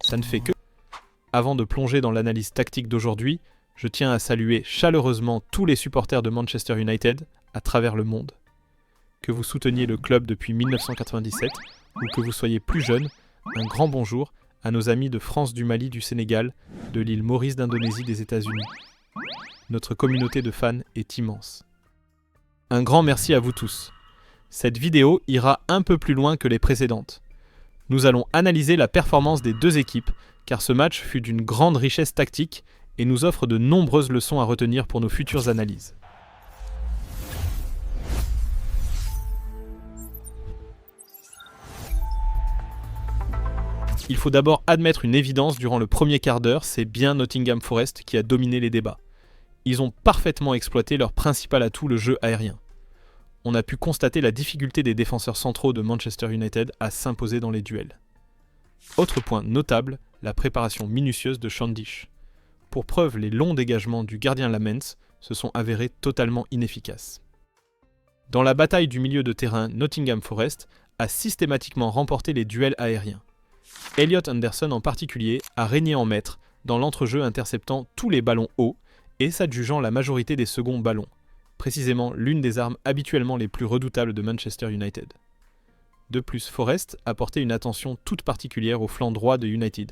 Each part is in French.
Ça ne fait que... Avant de plonger dans l'analyse tactique d'aujourd'hui, je tiens à saluer chaleureusement tous les supporters de Manchester United à travers le monde. Que vous souteniez le club depuis 1997 ou que vous soyez plus jeune, un grand bonjour à nos amis de France, du Mali, du Sénégal, de l'île Maurice d'Indonésie, des États-Unis. Notre communauté de fans est immense. Un grand merci à vous tous. Cette vidéo ira un peu plus loin que les précédentes. Nous allons analyser la performance des deux équipes, car ce match fut d'une grande richesse tactique et nous offre de nombreuses leçons à retenir pour nos futures analyses. Il faut d'abord admettre une évidence durant le premier quart d'heure, c'est bien Nottingham Forest qui a dominé les débats. Ils ont parfaitement exploité leur principal atout, le jeu aérien. On a pu constater la difficulté des défenseurs centraux de Manchester United à s'imposer dans les duels. Autre point notable, la préparation minutieuse de Sean Dyche. Pour preuve, les longs dégagements du gardien Lamens se sont avérés totalement inefficaces. Dans la bataille du milieu de terrain, Nottingham Forest a systématiquement remporté les duels aériens. Elliot Anderson en particulier a régné en maître dans l'entrejeu, interceptant tous les ballons hauts et s'adjugeant la majorité des seconds ballons, précisément l'une des armes habituellement les plus redoutables de Manchester United. De plus, Forest a porté une attention toute particulière au flanc droit de United,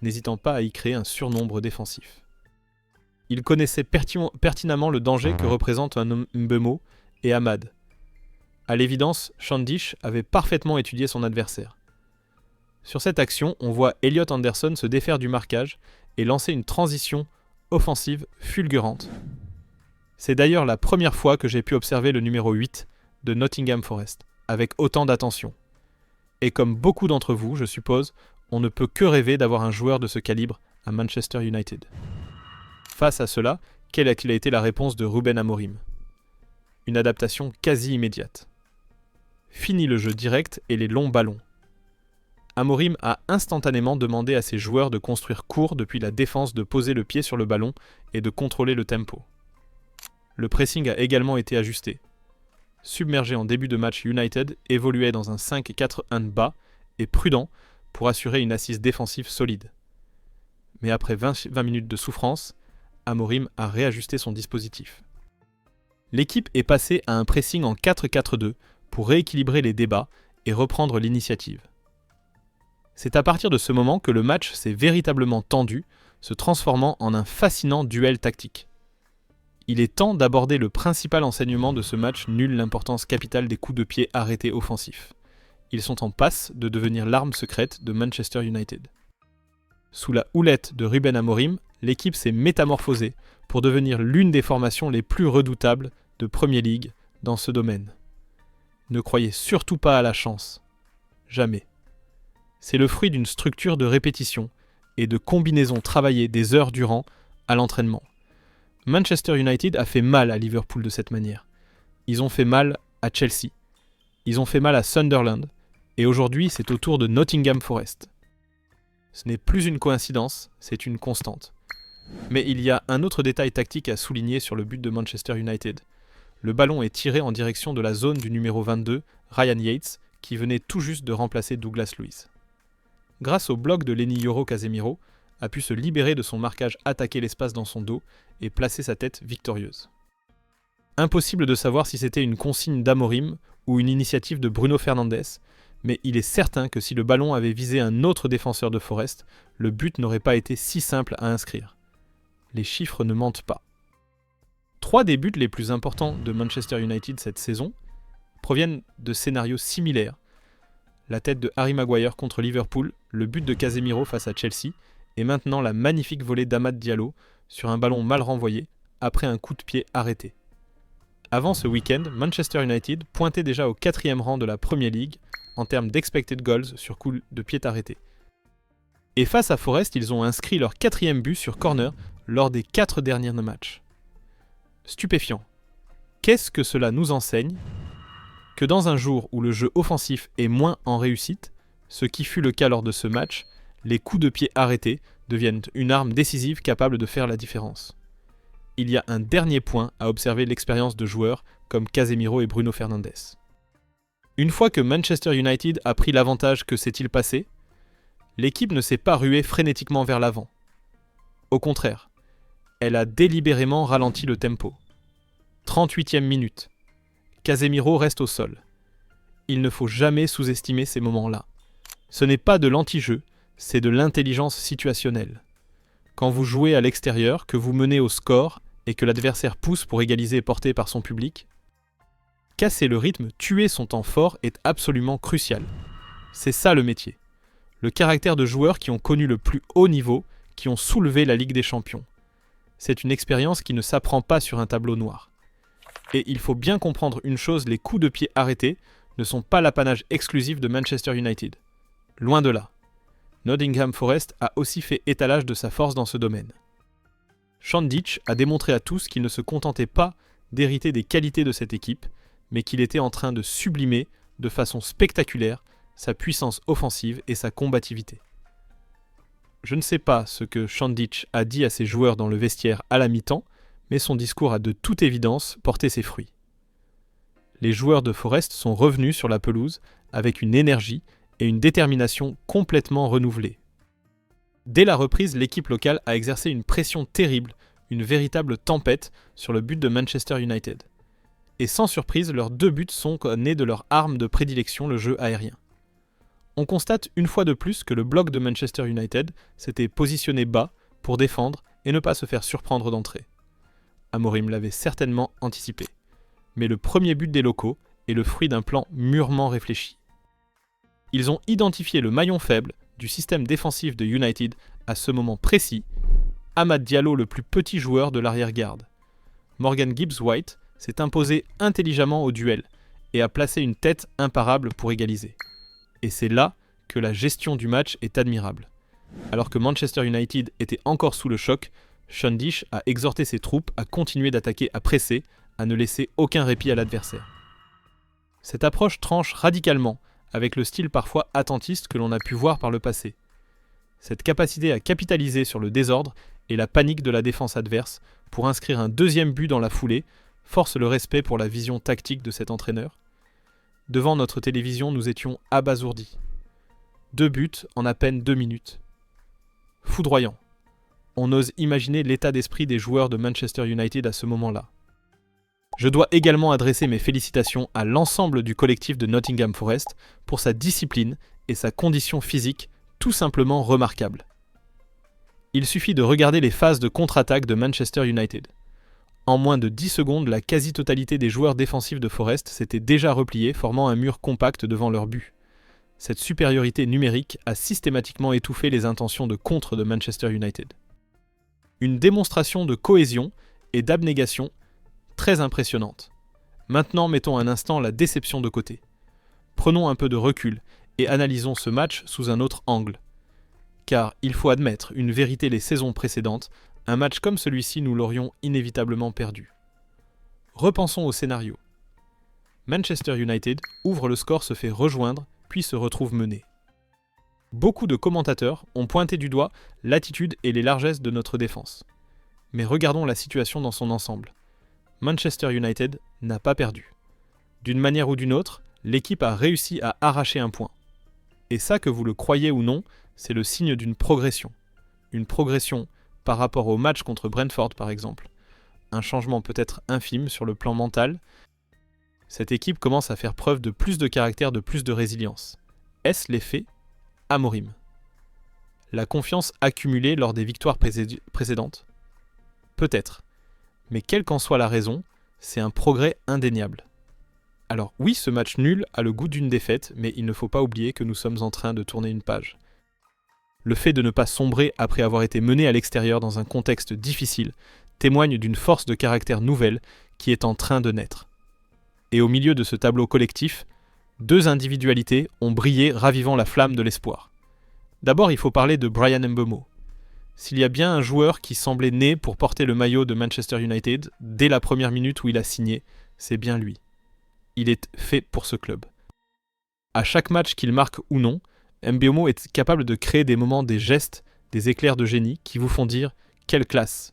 n'hésitant pas à y créer un surnombre défensif. Il connaissait pertinemment le danger que représentent un Mbeumo et Amad. À l'évidence, Sean Dyche avait parfaitement étudié son adversaire. Sur cette action, on voit Elliot Anderson se défaire du marquage et lancer une transition offensive fulgurante. C'est d'ailleurs la première fois que j'ai pu observer le numéro 8 de Nottingham Forest, avec autant d'attention. Et comme beaucoup d'entre vous, je suppose, on ne peut que rêver d'avoir un joueur de ce calibre à Manchester United. Face à cela, quelle a été la réponse de Ruben Amorim ? Une adaptation quasi immédiate. Fini le jeu direct et les longs ballons. Amorim a instantanément demandé à ses joueurs de construire court depuis la défense, de poser le pied sur le ballon et de contrôler le tempo. Le pressing a également été ajusté. Submergé en début de match, United évoluait dans un 5-4-1 bas et prudent pour assurer une assise défensive solide. Mais après 20 minutes de souffrance, Amorim a réajusté son dispositif. L'équipe est passée à un pressing en 4-4-2 pour rééquilibrer les débats et reprendre l'initiative. C'est à partir de ce moment que le match s'est véritablement tendu, se transformant en un fascinant duel tactique. Il est temps d'aborder le principal enseignement de ce match nul l'importance capitale des coups de pied arrêtés offensifs. Ils sont en passe de devenir l'arme secrète de Manchester United. Sous la houlette de Ruben Amorim, l'équipe s'est métamorphosée pour devenir l'une des formations les plus redoutables de Premier League dans ce domaine. Ne croyez surtout pas à la chance. Jamais. C'est le fruit d'une structure de répétition et de combinaisons travaillées des heures durant à l'entraînement. Manchester United a fait mal à Liverpool de cette manière. Ils ont fait mal à Chelsea. Ils ont fait mal à Sunderland. Et aujourd'hui, c'est au tour de Nottingham Forest. Ce n'est plus une coïncidence, c'est une constante. Mais il y a un autre détail tactique à souligner sur le but de Manchester United. Le ballon est tiré en direction de la zone du numéro 22, Ryan Yates, qui venait tout juste de remplacer Douglas Luiz. Grâce au bloc de Lenny Yoro Casemiro, a pu se libérer de son marquage, attaquer l'espace dans son dos et placer sa tête victorieuse. Impossible de savoir si c'était une consigne d'Amorim ou une initiative de Bruno Fernandes, mais il est certain que si le ballon avait visé un autre défenseur de Forest, le but n'aurait pas été si simple à inscrire. Les chiffres ne mentent pas. 3 des buts les plus importants de Manchester United cette saison proviennent de scénarios similaires. La tête de Harry Maguire contre Liverpool, le but de Casemiro face à Chelsea, et maintenant la magnifique volée d'Amad Diallo sur un ballon mal renvoyé après un coup de pied arrêté. Avant ce week-end, Manchester United pointait déjà au 4e rang de la Premier League en termes d'expected goals sur coup de pied arrêté. Et face à Forest, ils ont inscrit leur 4e but sur corner lors des 4 derniers matchs. Stupéfiant. Qu'est-ce que cela nous enseigne ? Que dans un jour où le jeu offensif est moins en réussite, ce qui fut le cas lors de ce match, les coups de pied arrêtés deviennent une arme décisive capable de faire la différence. Il y a un dernier point à observer l'expérience de joueurs comme Casemiro et Bruno Fernandes. Une fois que Manchester United a pris l'avantage, que s'est-il passé ? L'équipe ne s'est pas ruée frénétiquement vers l'avant. Au contraire, elle a délibérément ralenti le tempo. 38e minute. Casemiro reste au sol. Il ne faut jamais sous-estimer ces moments-là. Ce n'est pas de l'anti-jeu, c'est de l'intelligence situationnelle. Quand vous jouez à l'extérieur, que vous menez au score et que l'adversaire pousse pour égaliser porté par son public, casser le rythme, tuer son temps fort est absolument crucial. C'est ça le métier. Le caractère de joueurs qui ont connu le plus haut niveau, qui ont soulevé la Ligue des Champions. C'est une expérience qui ne s'apprend pas sur un tableau noir. Et il faut bien comprendre une chose, les coups de pied arrêtés ne sont pas l'apanage exclusif de Manchester United. Loin de là. Nottingham Forest a aussi fait étalage de sa force dans ce domaine. Sean Dyche a démontré à tous qu'il ne se contentait pas d'hériter des qualités de cette équipe, mais qu'il était en train de sublimer de façon spectaculaire sa puissance offensive et sa combativité. Je ne sais pas ce que Sean Dyche a dit à ses joueurs dans le vestiaire à la mi-temps, mais son discours a de toute évidence porté ses fruits. Les joueurs de Forest sont revenus sur la pelouse avec une énergie et une détermination complètement renouvelées. Dès la reprise, l'équipe locale a exercé une pression terrible, une véritable tempête sur le but de Manchester United. Et sans surprise, leurs 2 buts sont nés de leur arme de prédilection, le jeu aérien. On constate une fois de plus que le bloc de Manchester United s'était positionné bas pour défendre et ne pas se faire surprendre d'entrée. Amorim l'avait certainement anticipé. Mais le premier but des locaux est le fruit d'un plan mûrement réfléchi. Ils ont identifié le maillon faible du système défensif de United à ce moment précis, Amad Diallo, le plus petit joueur de l'arrière-garde. Morgan Gibbs-White s'est imposé intelligemment au duel et a placé une tête imparable pour égaliser. Et c'est là que la gestion du match est admirable. Alors que Manchester United était encore sous le choc, Sean Dyche a exhorté ses troupes à continuer d'attaquer, à presser, à ne laisser aucun répit à l'adversaire. Cette approche tranche radicalement avec le style parfois attentiste que l'on a pu voir par le passé. Cette capacité à capitaliser sur le désordre et la panique de la défense adverse pour inscrire un 2e but dans la foulée force le respect pour la vision tactique de cet entraîneur. Devant notre télévision, nous étions abasourdis. 2 buts en à peine 2 minutes. Foudroyant. On ose imaginer l'état d'esprit des joueurs de Manchester United à ce moment-là. Je dois également adresser mes félicitations à l'ensemble du collectif de Nottingham Forest pour sa discipline et sa condition physique tout simplement remarquable. Il suffit de regarder les phases de contre-attaque de Manchester United. En moins de 10 secondes, la quasi-totalité des joueurs défensifs de Forest s'étaient déjà repliés, formant un mur compact devant leur but. Cette supériorité numérique a systématiquement étouffé les intentions de contre de Manchester United. Une démonstration de cohésion et d'abnégation très impressionnante. Maintenant, mettons un instant la déception de côté. Prenons un peu de recul et analysons ce match sous un autre angle. Car il faut admettre une vérité les saisons précédentes, un match comme celui-ci nous l'aurions inévitablement perdu. Repensons au scénario. Manchester United ouvre le score, se fait rejoindre, puis se retrouve mené. Beaucoup de commentateurs ont pointé du doigt l'attitude et les largesses de notre défense. Mais regardons la situation dans son ensemble. Manchester United n'a pas perdu. D'une manière ou d'une autre, l'équipe a réussi à arracher un point. Et ça, que vous le croyez ou non, c'est le signe d'une progression. Une progression par rapport au match contre Brentford par exemple. Un changement peut-être infime sur le plan mental. Cette équipe commence à faire preuve de plus de caractère, de plus de résilience. Est-ce l'effet Amorim? La confiance accumulée lors des victoires précédentes? Peut-être. Mais quelle qu'en soit la raison, c'est un progrès indéniable. Alors oui, ce match nul a le goût d'une défaite, mais il ne faut pas oublier que nous sommes en train de tourner une page. Le fait de ne pas sombrer après avoir été mené à l'extérieur dans un contexte difficile témoigne d'une force de caractère nouvelle qui est en train de naître. Et au milieu de ce tableau collectif, 2 individualités ont brillé, ravivant la flamme de l'espoir. D'abord, il faut parler de Bryan Mbeumo. S'il y a bien un joueur qui semblait né pour porter le maillot de Manchester United, dès la première minute où il a signé, c'est bien lui. Il est fait pour ce club. À chaque match qu'il marque ou non, Mbeumo est capable de créer des moments, des gestes, des éclairs de génie qui vous font dire « quelle classe !»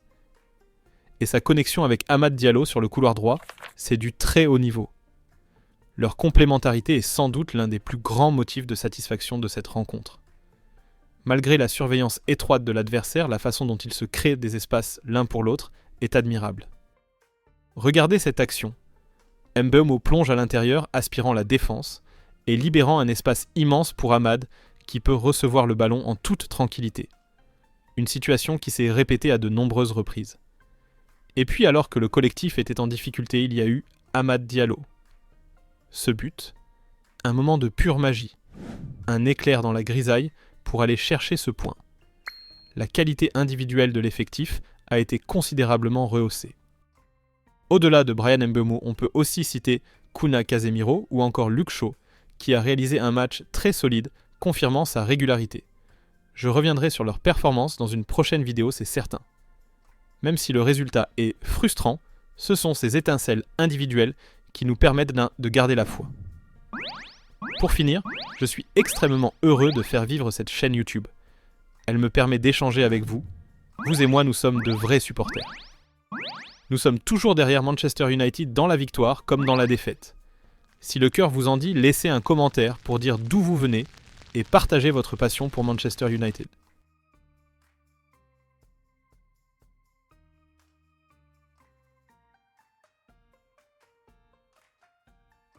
Et sa connexion avec Amad Diallo sur le couloir droit, c'est du très haut niveau. Leur complémentarité est sans doute l'un des plus grands motifs de satisfaction de cette rencontre. Malgré la surveillance étroite de l'adversaire, la façon dont ils se créent des espaces l'un pour l'autre est admirable. Regardez cette action. Mbeumo plonge à l'intérieur, aspirant la défense, et libérant un espace immense pour Amad, qui peut recevoir le ballon en toute tranquillité. Une situation qui s'est répétée à de nombreuses reprises. Et puis alors que le collectif était en difficulté, il y a eu Amad Diallo. Ce but, un moment de pure magie, un éclair dans la grisaille pour aller chercher ce point. La qualité individuelle de l'effectif a été considérablement rehaussée. Au-delà de Bryan Mbeumo, on peut aussi citer Kuna Casemiro ou encore Luke Shaw, qui a réalisé un match très solide, confirmant sa régularité. Je reviendrai sur leur performance dans une prochaine vidéo, c'est certain. Même si le résultat est frustrant, ce sont ces étincelles individuelles qui nous permettent de garder la foi. Pour finir, je suis extrêmement heureux de faire vivre cette chaîne YouTube. Elle me permet d'échanger avec vous. Vous et moi, nous sommes de vrais supporters. Nous sommes toujours derrière Manchester United dans la victoire comme dans la défaite. Si le cœur vous en dit, laissez un commentaire pour dire d'où vous venez et partagez votre passion pour Manchester United.